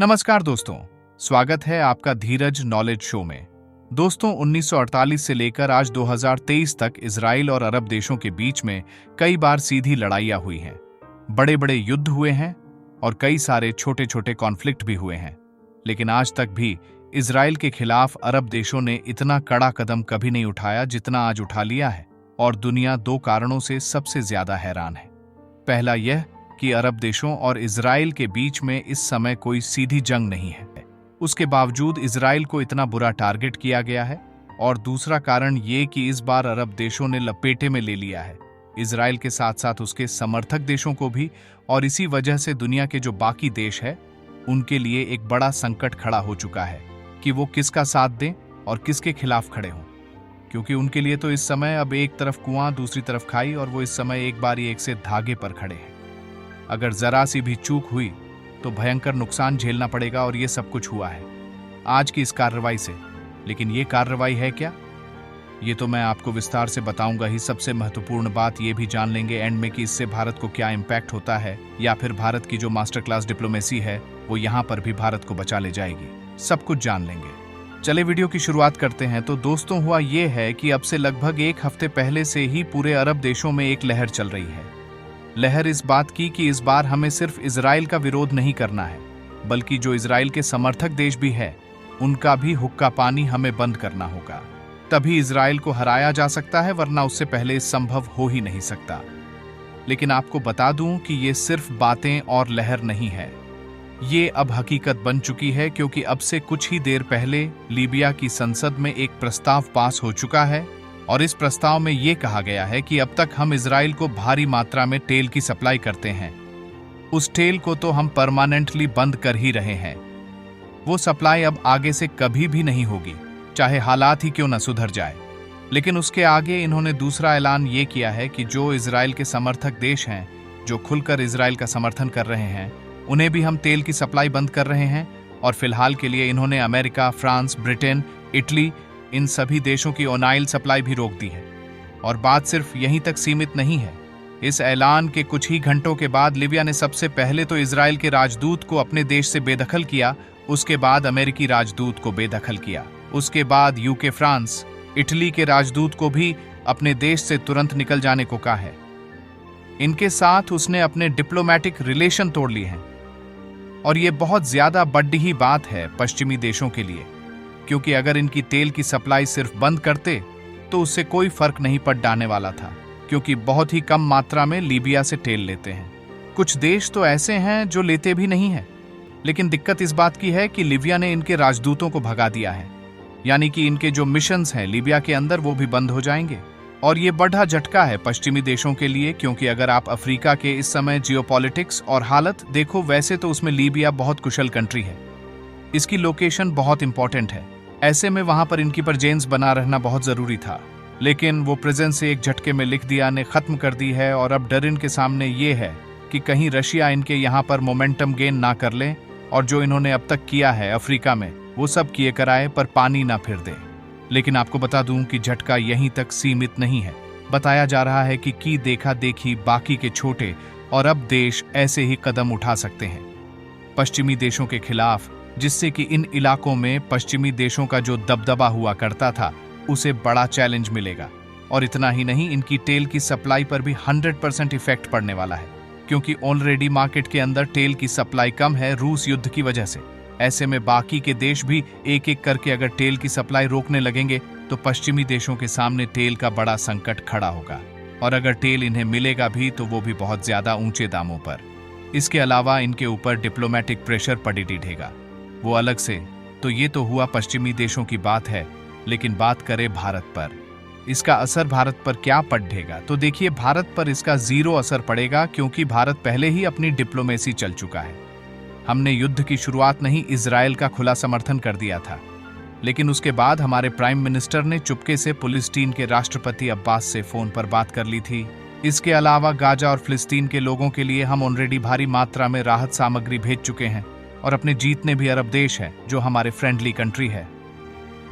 नमस्कार दोस्तों, स्वागत है आपका धीरज नॉलेज शो में। दोस्तों, 1948 से लेकर आज 2023 तक इजराइल और अरब देशों के बीच में कई बार सीधी लड़ाइयां हुई हैं, बड़े बड़े युद्ध हुए हैं और कई सारे छोटे छोटे कॉन्फ्लिक्ट भी हुए हैं। लेकिन आज तक भी इजराइल के खिलाफ अरब देशों ने इतना कड़ा कदम कभी नहीं उठाया जितना आज उठा लिया है, और दुनिया दो कारणों से सबसे ज्यादा हैरान है। पहला यह कि अरब देशों और इजराइल के बीच में इस समय कोई सीधी जंग नहीं है, उसके बावजूद इजराइल को इतना बुरा टारगेट किया गया है। और दूसरा कारण ये कि इस बार अरब देशों ने लपेटे में ले लिया है इजराइल के साथ साथ उसके समर्थक देशों को भी, और इसी वजह से दुनिया के जो बाकी देश है उनके लिए एक बड़ा संकट खड़ा हो चुका है कि वो किसका साथ दें और किसके खिलाफ खड़े हों। क्योंकि उनके लिए तो इस समय अब एक तरफ कुआं दूसरी तरफ खाई, और वो इस समय एक बारी एक से धागे पर खड़े हैं। अगर जरा सी भी चूक हुई तो भयंकर नुकसान झेलना पड़ेगा, और ये सब कुछ हुआ है आज की इस कार्रवाई से। लेकिन ये कार्रवाई है क्या, ये तो मैं आपको विस्तार से बताऊंगा ही। सबसे महत्वपूर्ण बात ये भी जान लेंगे एंड में कि इससे भारत को क्या इम्पैक्ट होता है, या फिर भारत की जो मास्टर क्लास डिप्लोमेसी है वो यहाँ पर भी भारत को बचा ले जाएगी। सब कुछ जान लेंगे। चले वीडियो की शुरुआत करते हैं। तो दोस्तों, हुआ ये है कि अब से लगभग एक हफ्ते पहले से ही पूरे अरब देशों में एक लहर चल रही है। लहर इस बात की कि इस बार हमें सिर्फ इजराइल का विरोध नहीं करना है, बल्कि जो इजराइल के समर्थक देश भी है उनका भी हुक्का पानी हमें बंद करना होगा। तभी इजराइल को हराया जा सकता है, वरना उससे पहले संभव हो ही नहीं सकता। लेकिन आपको बता दूं कि ये सिर्फ बातें और लहर नहीं है, ये अब हकीकत बन चुकी है। क्योंकि अब से कुछ ही देर पहले लीबिया की संसद में एक प्रस्ताव पास हो चुका है, और इस प्रस्ताव में यह कहा गया है कि अब तक हम इजराइल को भारी मात्रा में तेल की सप्लाई करते हैं, उस तेल को तो हम परमानेंटली बंद कर ही रहे हैं। वो सप्लाई अब आगे से कभी भी नहीं होगी, चाहे हालात ही क्यों न सुधर जाए। लेकिन उसके आगे इन्होंने दूसरा ऐलान ये किया है कि जो इजराइल के समर्थक देश हैं, जो खुलकर इजराइल का समर्थन कर रहे हैं, उन्हें भी हम तेल की सप्लाई बंद कर रहे हैं। और फिलहाल के लिए इन्होंने अमेरिका, फ्रांस, ब्रिटेन, इटली, इन सभी देशों की ऑयल सप्लाई भी रोक दी है। और बात सिर्फ यहीं तक सीमित नहीं है। इस ऐलान के कुछ ही घंटों के बाद लीबिया ने सबसे पहले तो इजराइल के राजदूत को अपने देश से बेदखल किया, उसके बाद अमेरिकी राजदूत को बेदखल किया, उसके बाद यूके, फ्रांस, इटली के राजदूत को भी अपने देश से तुरंत निकल जाने को कहा है। इनके साथ उसने अपने डिप्लोमेटिक रिलेशन तोड़ लिए हैं। और ये बहुत ज्यादा बड़ी बात है पश्चिमी देशों के लिए, क्योंकि अगर इनकी तेल की सप्लाई सिर्फ बंद करते तो उससे कोई फर्क नहीं पड़ जाने वाला था, क्योंकि बहुत ही कम मात्रा में लीबिया से तेल लेते हैं। कुछ देश तो ऐसे हैं जो लेते भी नहीं हैं। लेकिन दिक्कत इस बात की है कि लीबिया ने इनके राजदूतों को भगा दिया है, यानी कि इनके जो मिशंस हैं लीबिया के अंदर वो भी बंद हो जाएंगे। और ये बड़ा झटका है पश्चिमी देशों के लिए, क्योंकि अगर आप अफ्रीका के इस समय जियोपॉलिटिक्स और हालत देखो, वैसे तो उसमें लीबिया बहुत कुशल कंट्री है, इसकी लोकेशन बहुत इंपॉर्टेंट है। ऐसे में वहां पर इनकी प्रेजेंस बना रहना बहुत जरूरी था। लेकिन वो प्रेजेंस से एक झटके में लिख दिया ने खत्म कर दी है। और अब डर इनके सामने ये है कि कहीं रशिया इनके यहाँ पर मोमेंटम गेन ना कर ले, और जो इन्होंने अब तक किया है अफ्रीका में वो सब किए कराए पर पानी ना फिर दे। लेकिन आपको बता दूं कि झटका यहीं तक सीमित नहीं है। बताया जा रहा है कि देखा देखी बाकी के छोटे और अब देश ऐसे ही कदम उठा सकते हैं पश्चिमी देशों के खिलाफ, जिससे कि इन इलाकों में पश्चिमी देशों का जो दबदबा हुआ करता था उसे बड़ा चैलेंज मिलेगा। और इतना ही नहीं, इनकी तेल की सप्लाई पर भी 100% इफेक्ट पड़ने वाला है, क्योंकि ऑलरेडी मार्केट के अंदर तेल की सप्लाई कम है रूस युद्ध की वजह से। ऐसे में बाकी के देश भी एक एक करके अगर तेल की सप्लाई रोकने लगेंगे तो पश्चिमी देशों के सामने तेल का बड़ा संकट खड़ा होगा। और अगर तेल इन्हें मिलेगा भी तो वो भी बहुत ज्यादा ऊंचे दामों पर। इसके अलावा इनके ऊपर डिप्लोमेटिक प्रेशर पड़ी रहेगा, वो अलग से। तो ये तो हुआ पश्चिमी देशों की बात है। लेकिन बात करें भारत पर, इसका असर भारत पर क्या पड़ेगा? तो देखिए, भारत पर इसका जीरो असर पड़ेगा, क्योंकि भारत पहले ही अपनी डिप्लोमेसी चल चुका है। हमने युद्ध की शुरुआत नहीं इजराइल का खुला समर्थन कर दिया था, लेकिन उसके बाद हमारे प्राइम मिनिस्टर ने चुपके से फिलिस्तीन के राष्ट्रपति अब्बास से फोन पर बात कर ली थी। इसके अलावा गाजा और फिलिस्तीन के लोगों के लिए हम ऑलरेडी भारी मात्रा में राहत सामग्री भेज चुके हैं। और अपने जीतने भी अरब देश हैं जो हमारे फ्रेंडली कंट्री है,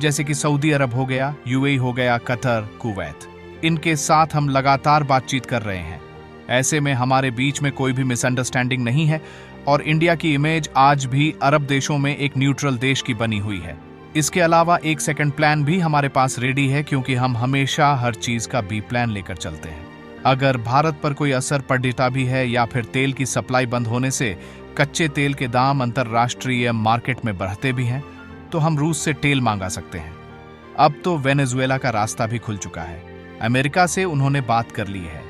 जैसे कि सऊदी अरब हो गया, यूएई हो गया, कतर, कुवैत। इनके साथ हम लगातार बातचीत कर रहे हैं। ऐसे में हमारे बीच में कोई भी मिसअंडरस्टैंडिंग नहीं है। और इंडिया की इमेज आज भी अरब देशों में एक न्यूट्रल देश की बनी हुई है। इसके अलावा एक सेकंड प्लान भी हमारे पास रेडी है, क्योंकि हम हमेशा हर चीज का बी प्लान लेकर चलते हैं। अगर भारत पर कोई असर पड़ता भी है या फिर तेल की सप्लाई बंद होने से कच्चे तेल के दाम अंतर्राष्ट्रीय मार्केट में बढ़ते भी हैं, तो हम रूस से तेल मांगा सकते हैं। अब तो वेनेजुएला का रास्ता भी खुल चुका है, अमेरिका से उन्होंने बात कर ली है।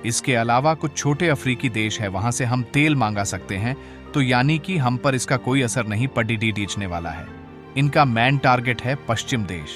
इसके अलावा कुछ छोटे अफ्रीकी देश है, वहां से हम तेल मांगा सकते हैं, तो यानी कि हम पर इसका कोई असर नहीं पड़ने वाला है। इनका मेन टारगेट है पश्चिम देश।